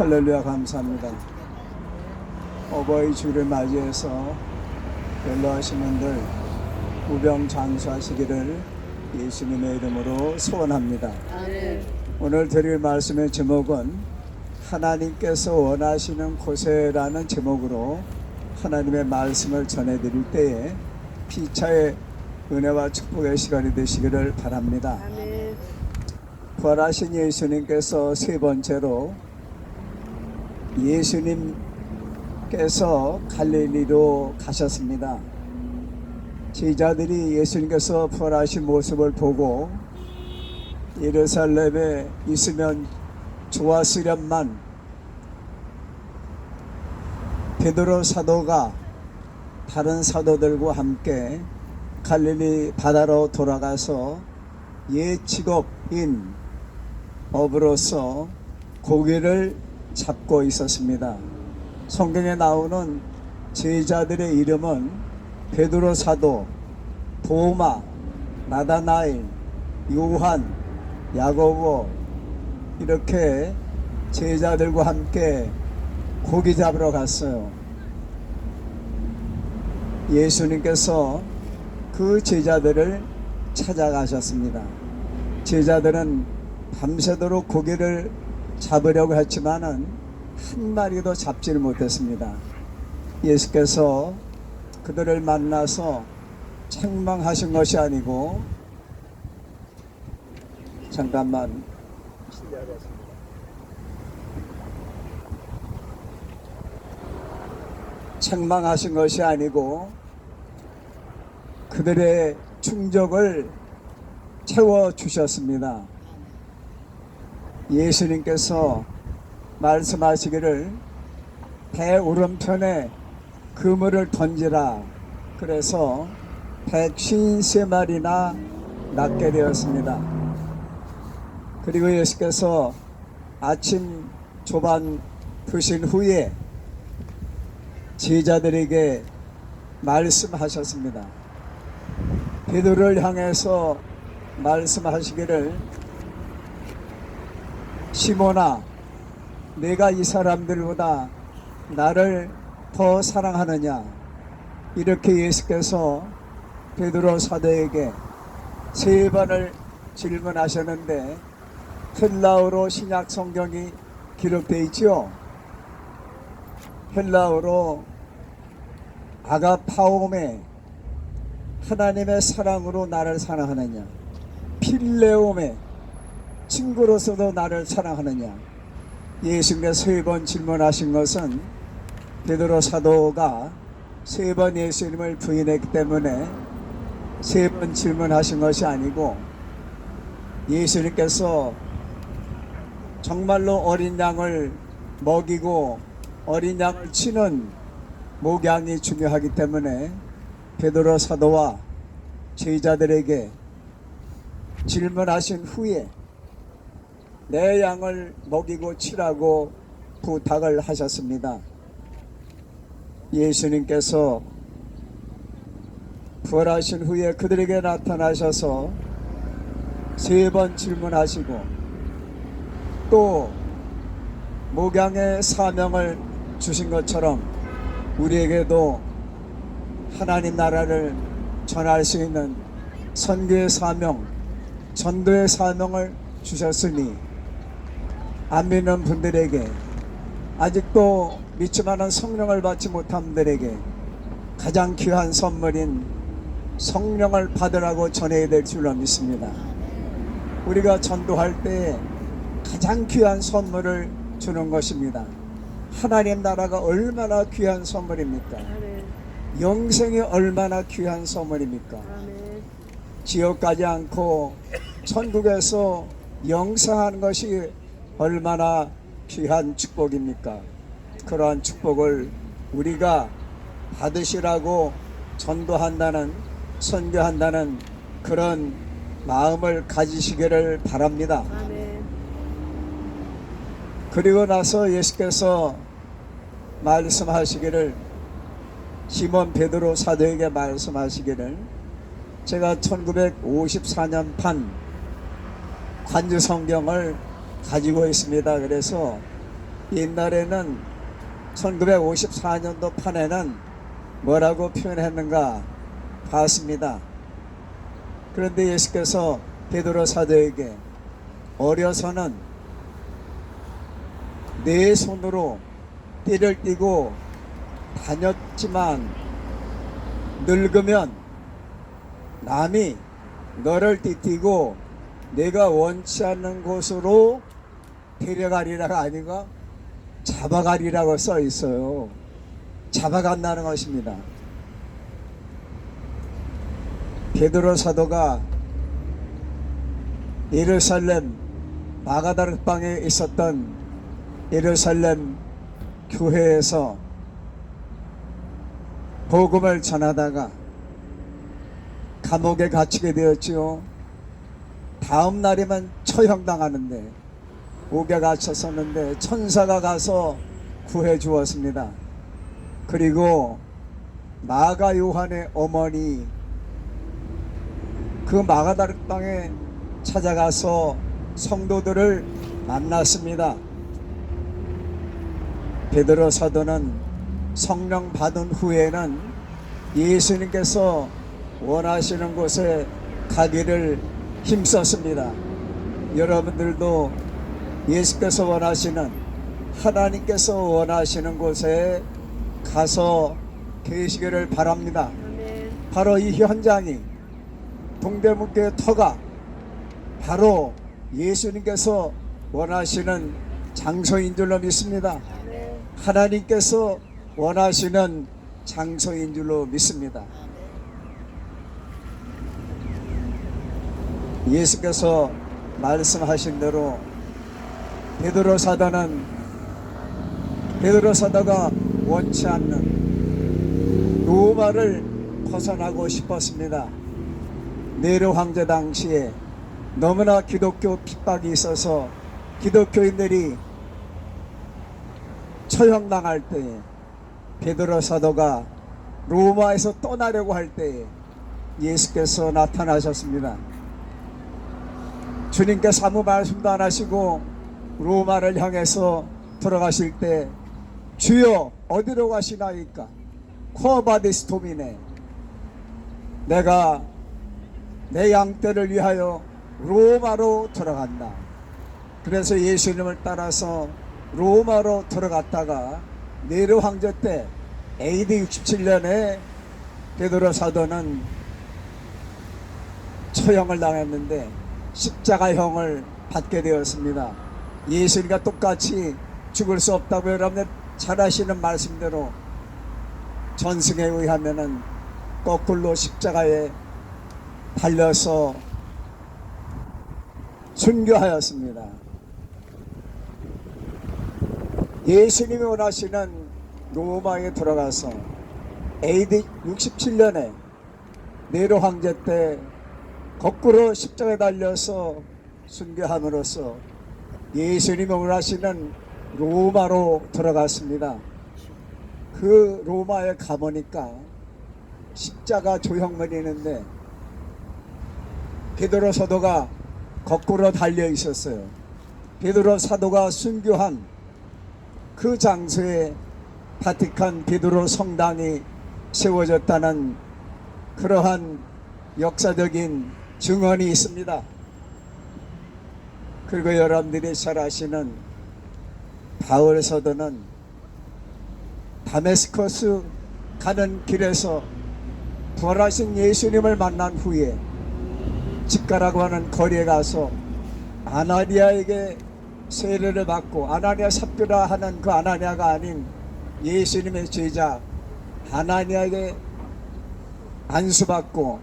할렐루야, 감사합니다. 어버이 주를 맞이해서 연로하신 분들 무병장수하시기를 예수님의 이름으로 소원합니다. 오늘 드릴 말씀의 제목은 하나님께서 원하시는 곳에라는 제목으로 하나님의 말씀을 전해드릴 때에 피차의 은혜와 축복의 시간이 되시기를 바랍니다. 부활하신 예수님께서 세 번째로 예수님께서 갈릴리로 가셨습니다. 제자들이 예수님께서 부활하신 모습을 보고 예루살렘에 있으면 좋았으련만 베드로 사도가 다른 사도들과 함께 갈릴리 바다로 돌아가서 옛 직업인 어부로서 고기를 잡고 있었습니다. 성경에 나오는 제자들의 이름은 베드로 사도, 도마, 나다나엘, 요한, 야고보 이렇게 제자들과 함께 고기 잡으러 갔어요. 예수님께서 그 제자들을 찾아가셨습니다. 제자들은 밤새도록 고기를 잡으려고 했지만은 한 마리도 잡지를 못했습니다. 예수께서 그들을 만나서 책망하신 것이 아니고 잠깐만 책망하신 것이 아니고 그들의 충족을 채워주셨습니다. 예수님께서 말씀하시기를 배 오른편에 그물을 던지라. 그래서 153마리나 낚게 되었습니다. 그리고 예수께서 아침 조반 드신 후에 제자들에게 말씀하셨습니다. 베드로를 향해서 말씀하시기를 시몬아, 내가 이 사람들보다 나를 더 사랑하느냐? 이렇게 예수께서 베드로 사도에게 세 번을 질문하셨는데 헬라어로 신약 성경이 기록되어 있죠. 헬라어로 아가파오메, 하나님의 사랑으로 나를 사랑하느냐? 필레오메, 친구로서도 나를 사랑하느냐? 예수님께서 세 번 질문하신 것은 베드로 사도가 세 번 예수님을 부인했기 때문에 세 번 질문하신 것이 아니고 예수님께서 정말로 어린 양을 먹이고 어린 양을 치는 목양이 중요하기 때문에 베드로 사도와 제자들에게 질문하신 후에 내 양을 먹이고 치라고 부탁을 하셨습니다. 예수님께서 부활하신 후에 그들에게 나타나셔서 세 번 질문하시고 또 목양의 사명을 주신 것처럼 우리에게도 하나님 나라를 전할 수 있는 선교의 사명, 전도의 사명을 주셨으니 안 믿는 분들에게, 아직도 믿지만은 성령을 받지 못한 분들에게 가장 귀한 선물인 성령을 받으라고 전해야 될 줄로 믿습니다. 우리가 전도할 때 가장 귀한 선물을 주는 것입니다. 하나님 나라가 얼마나 귀한 선물입니까? 영생이 얼마나 귀한 선물입니까? 지옥 가지 않고 천국에서 영생하는 것이 얼마나 귀한 축복입니까? 그러한 축복을 우리가 받으시라고 전도한다는, 선교한다는 그런 마음을 가지시기를 바랍니다. 그리고 나서 예수께서 말씀하시기를, 시몬 베드로 사도에게 말씀하시기를, 제가 1954년 판 관주 성경을 가지고 있습니다. 그래서 옛날에는 1954년도 판에는 뭐라고 표현했는가 봤습니다. 그런데 예수께서 베드로 사도에게 어려서는 내 손으로 띠를 띠고 다녔지만 늙으면 남이 너를 띠띠고 내가 원치 않는 곳으로 데려가리라가 아니가 잡아가리라고 써 있어요. 잡아간다는 것입니다. 베드로 사도가 예루살렘 마가다락방에 있었던 예루살렘 교회에서 복음을 전하다가 감옥에 갇히게 되었지요. 다음 날이면 처형당하는데 옥에 갇혔었는데 천사가 가서 구해 주었습니다. 그리고 마가 요한의 어머니 그 마가다락방에 찾아가서 성도들을 만났습니다. 베드로 사도는 성령 받은 후에는 예수님께서 원하시는 곳에 가기를 힘썼습니다. 여러분들도 예수께서 원하시는, 하나님께서 원하시는 곳에 가서 계시기를 바랍니다. 바로 이 현장이 동대문교회 터가 바로 예수님께서 원하시는 장소인 줄로 믿습니다. 하나님께서 원하시는 장소인 줄로 믿습니다. 예수께서 말씀하신 대로 베드로 사도가 원치 않는 로마를 벗어나고 싶었습니다. 네로 황제 당시에 너무나 기독교 핍박이 있어서 기독교인들이 처형당할 때에 베드로 사도가 로마에서 떠나려고 할 때에 예수께서 나타나셨습니다. 주님께서 아무 말씀도 안 하시고 로마를 향해서 들어가실 때 주여 어디로 가시나이까? 코바디스 도미네, 내가 내 양떼를 위하여 로마로 들어간다. 그래서 예수님을 따라서 로마로 들어갔다가 네로 황제 때 AD 67년에 베드로 사도는 처형을 당했는데 십자가형을 받게 되었습니다. 예수님과 똑같이 죽을 수 없다고 여러분들 잘 아시는 말씀대로 전승에 의하면은 거꾸로 십자가에 달려서 순교하였습니다. 예수님이 원하시는 로마에 들어가서 AD 67년에 네로 황제 때 거꾸로 십자가에 달려서 순교함으로써 예수님이 원하시는 로마로 들어갔습니다. 그 로마에 가보니까 십자가 조형물이 있는데 베드로 사도가 거꾸로 달려 있었어요. 베드로 사도가 순교한 그 장소에 바티칸 베드로 성당이 세워졌다는 그러한 역사적인 증언이 있습니다. 그리고 여러분들이 잘 아시는 바울 사도는 다메스커스 가는 길에서 부활하신 예수님을 만난 후에 집가라고 하는 거리에 가서 아나니아에게 세례를 받고, 아나니아 삽교라 하는 그 아나니아가 아닌 예수님의 제자 아나니아에게 안수받고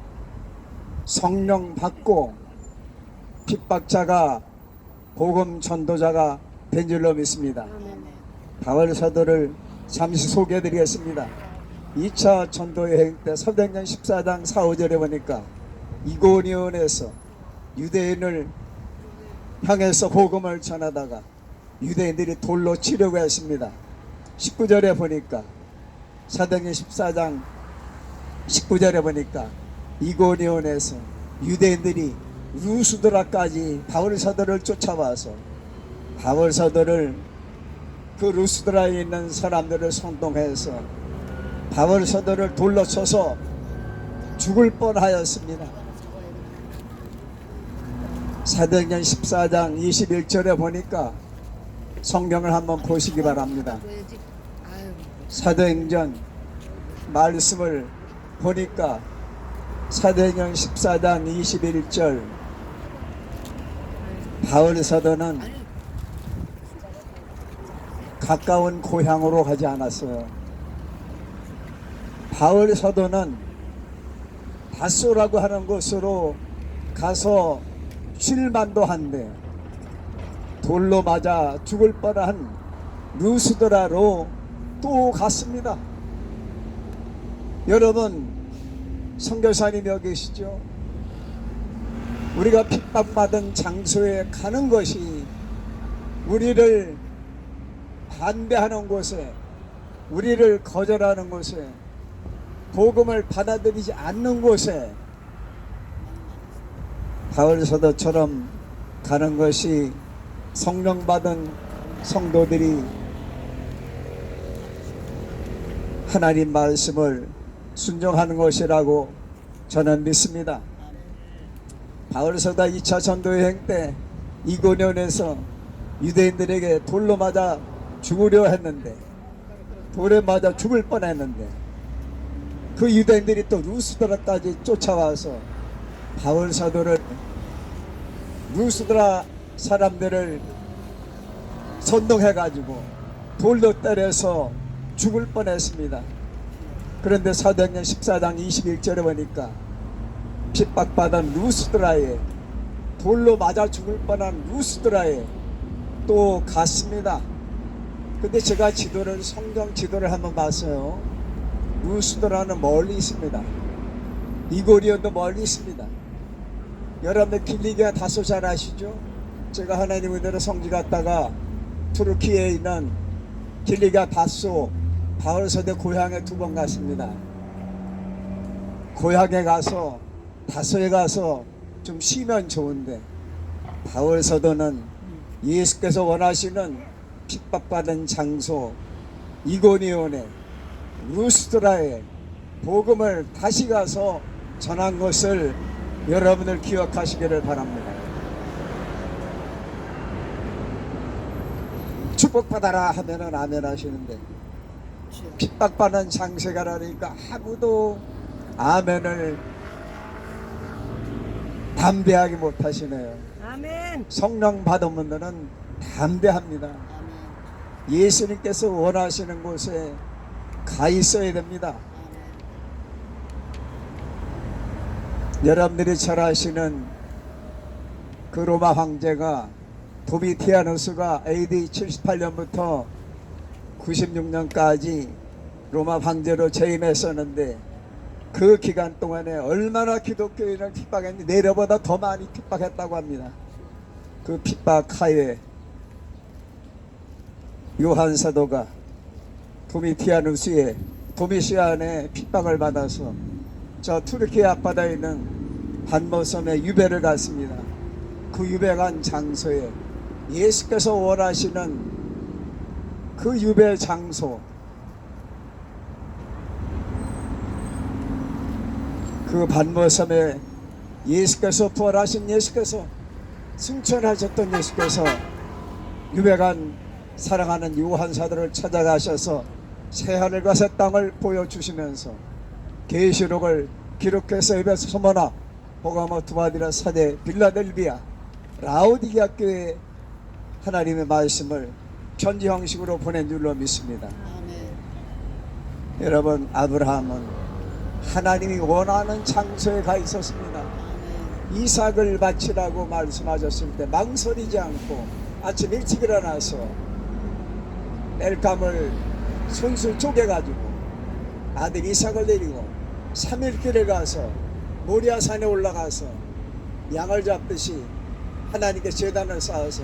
성령 받고 핍박자가 복음 전도자가 된 줄로 믿습니다. 바울 사도를 잠시 소개해 드리겠습니다. 2차 전도 여행 때 사도행전 14장 4, 5절에 보니까 이고니온에서 유대인을 향해서 복음을 전하다가 유대인들이 돌로 치려고 했습니다. 19절에 보니까 사도행전 14장 19절에 보니까 이고니온에서 유대인들이 루스드라까지 바울 사도를 쫓아와서 바울 사도를 그 루스드라에 있는 사람들을 선동해서 바울 사도를 둘러쳐서 죽을 뻔하였습니다. 사도행전 14장 21절에 보니까 성경을 한번 보시기 바랍니다. 사도행전 말씀을 보니까 사도행전 14장 21절 바울 사도는 가까운 고향으로 가지 않았어요. 바울 사도는 다소라고 하는 곳으로 가서 쉴만도 한데 돌로 맞아 죽을 뻔한 루스드라로 또 갔습니다. 여러분, 선교사님 여기 계시죠? 우리가 핍박받은 장소에 가는 것이 우리를 반대하는 곳에, 우리를 거절하는 곳에, 복음을 받아들이지 않는 곳에 바울 사도처럼 가는 것이 성령 받은 성도들이 하나님 말씀을 순종하는 것이라고 저는 믿습니다. 바울 사도 2차 전도 여행 때 이고년에서 유대인들에게 돌로 맞아 죽으려 했는데, 돌에 맞아 죽을 뻔했는데 그 유대인들이 또 루스드라까지 쫓아와서 바울 사도를, 루스드라 사람들을 선동해가지고 돌로 때려서 죽을 뻔했습니다. 그런데 사도행전 14장 21절에 보니까 핍박받은 루스드라에, 돌로 맞아 죽을 뻔한 루스드라에 또 갔습니다. 근데 제가 성경 지도를 한번 봤어요. 루스드라는 멀리 있습니다. 이고리온도 멀리 있습니다. 여러분들 길리기아 다소 잘 아시죠? 제가 하나님 은혜로 성지 갔다가 투르키에 있는 길리기아 다소, 바울 사도 고향에 2번 갔습니다. 고향에 가서, 다소에 가서 좀 쉬면 좋은데 바울 사도는 예수께서 원하시는 핍박받은 장소 이고니온에, 루스드라에 복음을 다시 가서 전한 것을 여러분들 기억하시기를 바랍니다. 축복받아라 하면은 아멘 하시는데 핍박받는 장소에 가라니까 아무도 아멘을 담대하게 못하시네요. 아멘. 성령 받은 분들은 담대합니다. 예수님께서 원하시는 곳에 가 있어야 됩니다. 여러분들이 잘 아시는 그 로마 황제가 도미티아누스가 AD 78년부터 96년까지 로마 황제로 재임했었는데 그 기간 동안에 얼마나 기독교인을 핍박했는지 내려보다 더 많이 핍박했다고 합니다. 그 핍박 하에 요한 사도가 도미티아누스의 도미시안의 핍박을 받아서 저 투르키 앞바다에 있는 반모섬에 유배를 갔습니다. 그 유배 간 장소에 예수께서 원하시는 그 유배 장소, 그 반모섬에 예수께서 부활하신 예수께서, 승천하셨던 예수께서 유배 간 사랑하는 요한 사도를 찾아가셔서 새하늘과 새 땅을 보여주시면서 계시록을 기록해서 에베소, 소모나, 보가모, 두아디라, 사대, 빌라델비아, 라오디게아 교회에 하나님의 말씀을 편지 형식으로 보낸 줄로 믿습니다. 아멘. 여러분, 아브라함은 하나님이 원하는 장소에 가 있었습니다. 아멘. 이삭을 바치라고 말씀하셨을 때 망설이지 않고 아침 일찍 일어나서 땔감을 손수 쪼개가지고 아들 이삭을 데리고 3일 길에 가서 모리아산에 올라가서 양을 잡듯이 하나님께 제단을 쌓아서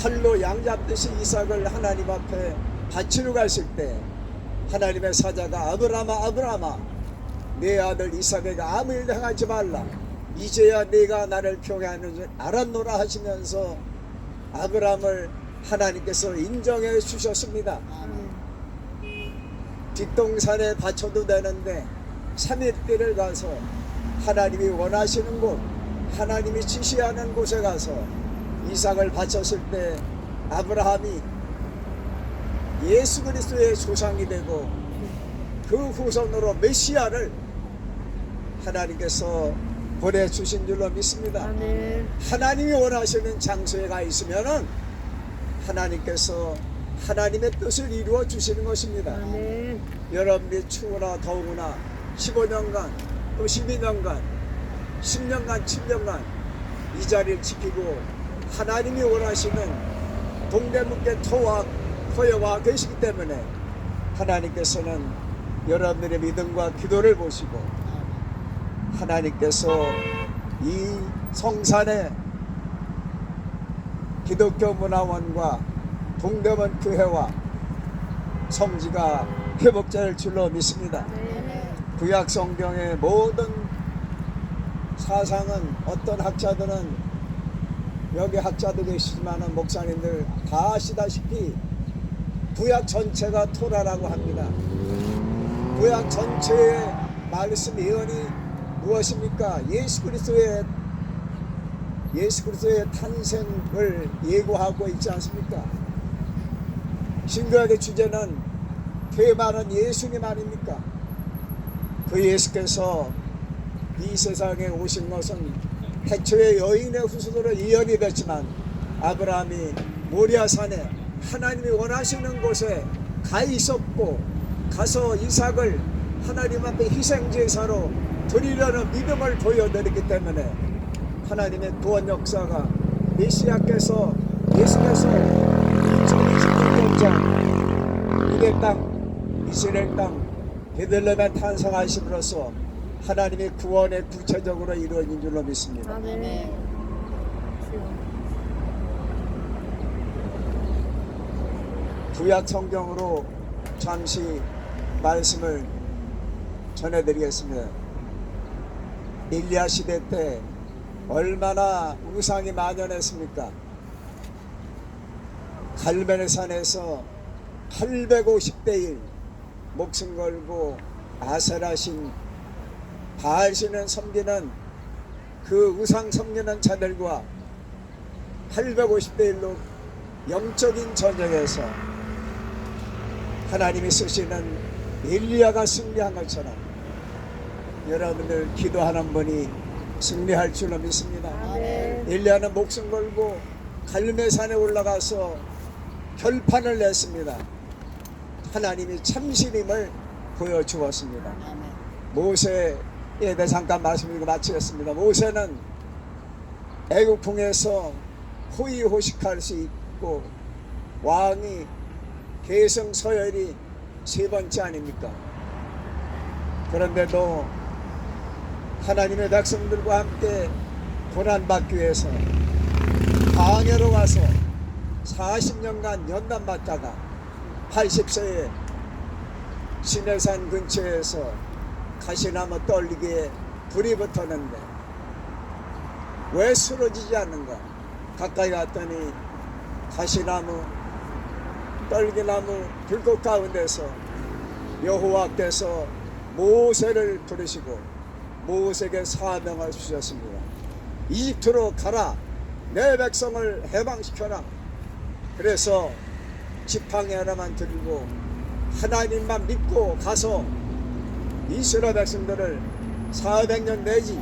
칼로 양 잡듯이 이삭을 하나님 앞에 바치러 갔을 때 하나님의 사자가 아브라함아 아브라함아 내 아들 이삭에게 아무 일도 행하지 말라, 이제야 내가 나를 경외하는 줄 알았노라 하시면서 아브라함을 하나님께서 인정해 주셨습니다. 뒷동산에 바쳐도 되는데 3일길을 가서 하나님이 원하시는 곳, 하나님이 지시하는 곳에 가서 이삭을 바쳤을 때 아브라함이 예수 그리스도의 조상이 되고 그 후손으로 메시아를 하나님께서 보내주신 줄로 믿습니다. 아멘. 하나님이 원하시는 장소에 가 있으면은 하나님께서 하나님의 뜻을 이루어 주시는 것입니다. 아멘. 여러분이 추우나 더우나 15년간 또 12년간 10년간 7년간 이 자리를 지키고 하나님이 원하시는 동대문께 터여와 계시기 때문에 하나님께서는 여러분들의 믿음과 기도를 보시고 하나님께서 이 성산에 기독교 문화원과 동대문 교회와 성지가 회복될 줄로 믿습니다. 구약 성경의 모든 사상은 어떤 학자들은 여기 학자도 계시지만 목사님들 다 아시다시피 구약 전체가 토라라고 합니다. 구약 전체의 말씀 예언이 무엇입니까? 예수 그리스도의 탄생을 예고하고 있지 않습니까? 신구약의 주제는 대만은 예수님 아닙니까? 그 예수께서 이 세상에 오신 것은 태초에 여인의 후손으로 예언이 됐지만 아브라함이 모리아산에 하나님이 원하시는 곳에 가 있었고 가서 이삭을 하나님 앞에 희생제사로 드리려는 믿음을 보여드렸기 때문에 하나님의 구원 역사가 메시아께서 예수께서 2020년 전 유대 땅, 이스라엘 땅 베들레헴에 탄생하심으로써 하나님의 구원에 구체적으로 이루어진 줄로 믿습니다. 아멘. 구약 성경으로 잠시 말씀을 전해드리겠습니다. 엘리야 시대 때 얼마나 우상이 만연했습니까? 갈멜의 산에서 850대 1 목숨 걸고 아세라신 바알신을 섬기는 그 우상 섬기는 자들과 850대 1로 영적인 전쟁에서 하나님이 쓰시는 엘리야가 승리한 것처럼 여러분들 기도하는 분이 승리할 줄로 믿습니다. 아멘. 엘리야는 목숨 걸고 갈멜산에 올라가서 결판을 냈습니다. 하나님이 참신임을 보여주었습니다. 모세에 대해 잠깐 말씀드리고 마치겠습니다. 모세는 애국풍에서 호의호식할 수 있고 왕이 계승 서열이 세 번째 아닙니까? 그런데도 하나님의 백성들과 함께 고난받기 위해서 광야로 가서 40년간 연단받다가 80세에 시내산 근처에서 가시나무 떨기에 불이 붙었는데 왜 쓰러지지 않는가? 가까이 갔더니 가시나무 떨기나무 불꽃 가운데서 여호와께서 모세를 부르시고 모세에게 사명을 주셨습니다. 이집트로 가라, 내 백성을 해방시켜라. 그래서 지팡이 하나만 들고 하나님만 믿고 가서 이스라엘 백성들을 400년 내지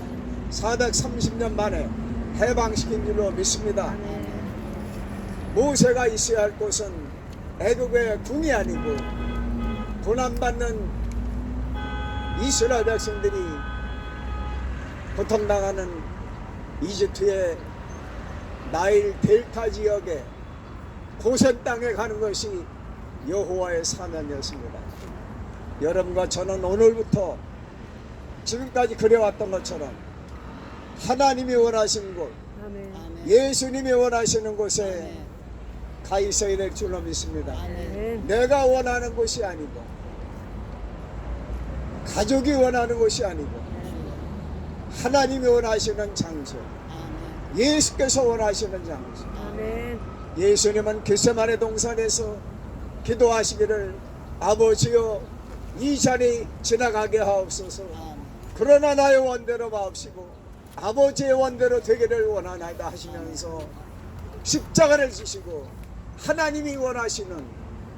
430년 만에 해방시킨 줄로 믿습니다. 모세가 있어야 할 곳은 애국의 궁이 아니고 고난받는 이스라엘 백성들이 고통당하는 이집트의 나일 델타 지역에 고센 땅에 가는 것이 여호와의 사명이었습니다. 여러분과 저는 오늘부터 지금까지 그래왔던 것처럼 하나님이 원하시는 곳, 아멘. 예수님이 원하시는 곳에 가 있어야 될 줄로 믿습니다. 아멘. 내가 원하는 곳이 아니고 가족이 원하는 곳이 아니고 하나님이 원하시는 장소, 예수께서 원하시는 장소, 아멘. 예수님은 겟세마네 동산에서 기도하시기를 아버지여 이 자리 지나가게 하옵소서. 그러나 나의 원대로 마옵시고 아버지의 원대로 되기를 원하나이다 하시면서 십자가를 지시고 하나님이 원하시는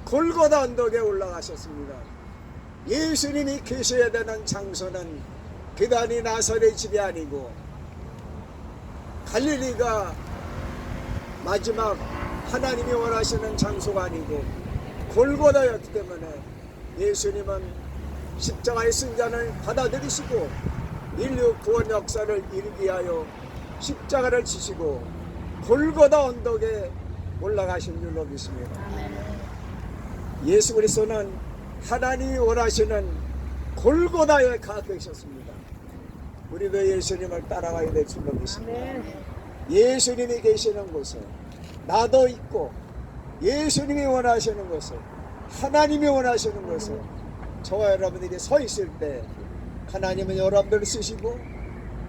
골고다 언덕에 올라가셨습니다. 예수님이 계셔야 되는 장소는 비단이 나사렛 집이 아니고 갈릴리가 마지막 하나님이 원하시는 장소가 아니고 골고다였기 때문에 예수님은 십자가의 승잔을 받아들이시고 인류 구원 역사를 이루기 위하여 십자가를 지시고 골고다 언덕에 올라가신 줄로 믿습니다. 예수 그리스도는 하나님이 원하시는 골고다에 가 계셨습니다. 우리도 예수님을 따라가야 될 줄로 믿습니다. 예수님이 계시는 곳에 나도 있고 예수님이 원하시는 곳에 하나님이 원하시는 곳에 저와 여러분들이 서 있을 때 하나님은 여러분들을 쓰시고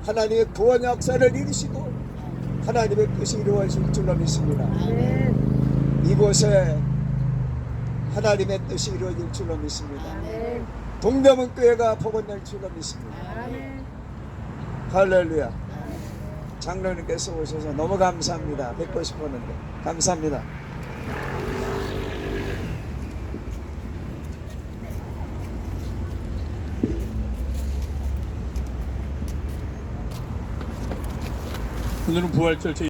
하나님의 구원 역사를 이루시고 하나님의 뜻이 이루어질 줄로 믿습니다. 이곳에 하나님의 뜻이 이루어질 줄로 믿습니다. 동대문 교회가 복원될 줄로 믿습니다. 할렐루야. 장로님께서 오셔서 너무 감사합니다. 뵙고 싶었는데 감사합니다. 오늘은 부활절